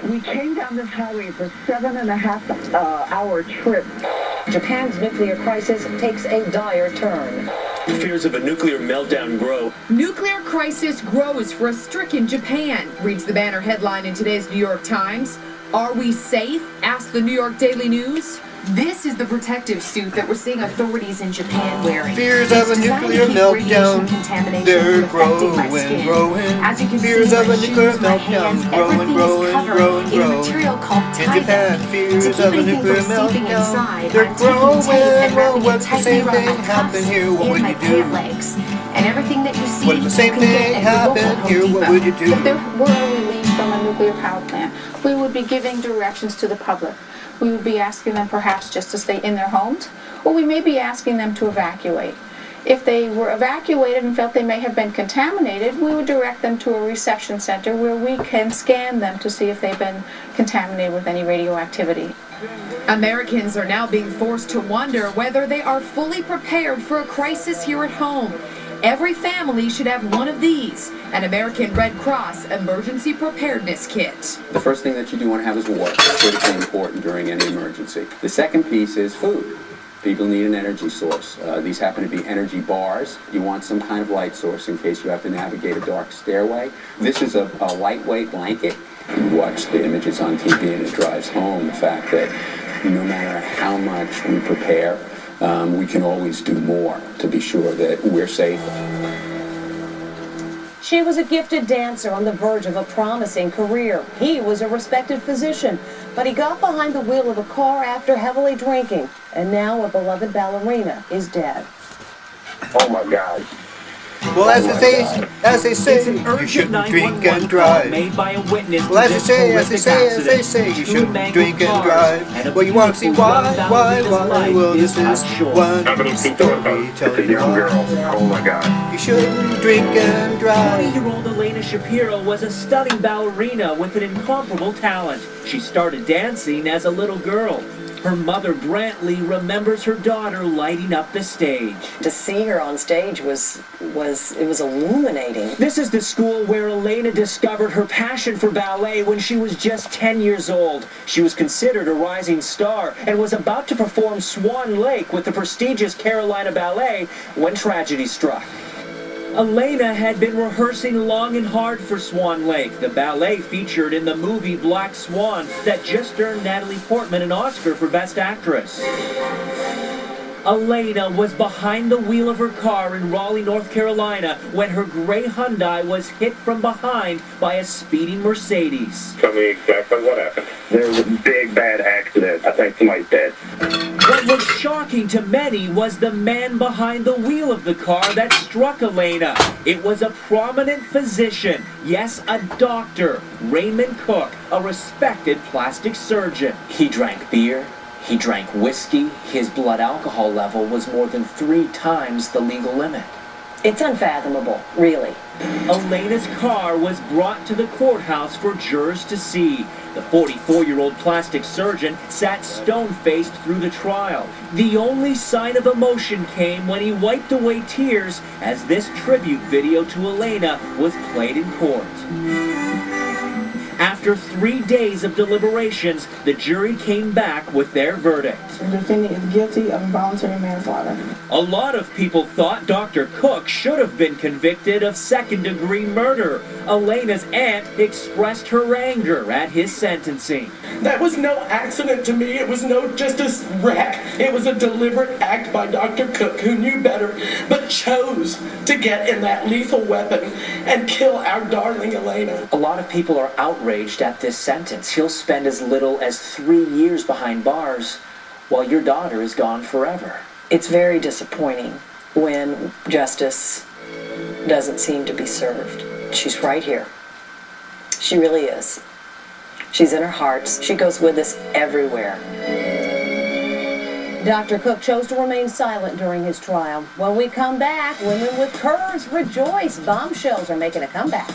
We came down this highway for 7.5-hour trip. Japan's nuclear crisis takes a dire turn. Fears of a nuclear meltdown grow. Nuclear crisis grows for a stricken Japan, reads the banner headline in today's New York Times. Are we safe? Asks the New York Daily News. This is the protective suit that we're seeing authorities in Japan wearing. Fears of a nuclear meltdown, they're growing. As you can Fears see, of a nuclear meltdown, growing. in a material called In Japan, fears of a nuclear meltdown, they're growing. Well, what if the same thing happened here? What would you do? And everything that you see, What if the same thing happened here? What would you do? If there were a release from a nuclear power plant, we would be giving directions to the public. We would be asking them perhaps just to stay in their homes, or we may be asking them to evacuate. If they were evacuated and felt they may have been contaminated, we would direct them to a reception center where we can scan them to see if they've been contaminated with any radioactivity. Americans are now being forced to wonder whether they are fully prepared for a crisis here at home. Every family should have one of these, an American Red Cross emergency preparedness kit. The first thing that you do want to have is water. It's critically important during any emergency. The second piece is food. People need an energy source. These happen to be energy bars. You want some kind of light source in case you have to navigate a dark stairway. This is a lightweight blanket. You watch the images on TV and it drives home the fact that no matter how much we prepare, we can always do more to be sure that we're safe. She was a gifted dancer on the verge of a promising career. He was a respected physician, but he got behind the wheel of a car after heavily drinking, and now a beloved ballerina is dead. Oh my God. Well, as they say, you shouldn't drink and drive. Made by a witness. Well, as they say, you shouldn't drink and drive. Well, you want to see why? Well, this is one story telling you why. Oh my God. You shouldn't drink and drive. 20-year-old Elena Shapiro was a stunning ballerina with an incomparable talent. She started dancing as a little girl. Her mother, Brantley, remembers her daughter lighting up the stage. To see her on stage was illuminating. This is the school where Elena discovered her passion for ballet when she was just 10 years old. She was considered a rising star and was about to perform Swan Lake with the prestigious Carolina Ballet when tragedy struck. Elena had been rehearsing long and hard for Swan Lake, the ballet featured in the movie Black Swan that just earned Natalie Portman an Oscar for Best Actress. Elena was behind the wheel of her car in Raleigh, North Carolina, when her gray Hyundai was hit from behind by a speeding Mercedes. Tell me exactly what happened. There was a big bad accident. I think somebody's dead. What was shocking to many was the man behind the wheel of the car that struck Elena. It was a prominent physician, yes, a doctor, Raymond Cook, a respected plastic surgeon. He drank beer. He drank whiskey. His blood alcohol level was more than 3 times the legal limit. It's unfathomable, really. Elena's car was brought to the courthouse for jurors to see. The 44-year-old plastic surgeon sat stone-faced through the trial. The only sign of emotion came when he wiped away tears as this tribute video to Elena was played in court. After 3 days of deliberations, the jury came back with their verdict. The defendant is guilty of involuntary manslaughter. A lot of people thought Dr. Cook should have been convicted of second-degree murder. Elena's aunt expressed her anger at his sentencing. That was no accident to me. It was no just a wreck. It was a deliberate act by Dr. Cook, who knew better, but chose to get in that lethal weapon and kill our darling Elena. A lot of people are outraged at this sentence. He'll spend as little as 3 years behind bars, while your daughter is gone forever. It's very disappointing when justice doesn't seem to be served. She's right here. She really is. She's in our hearts. She goes with us everywhere. Dr. Cook chose to remain silent during his trial. When we come back, women with curves rejoice. Bombshells are making a comeback.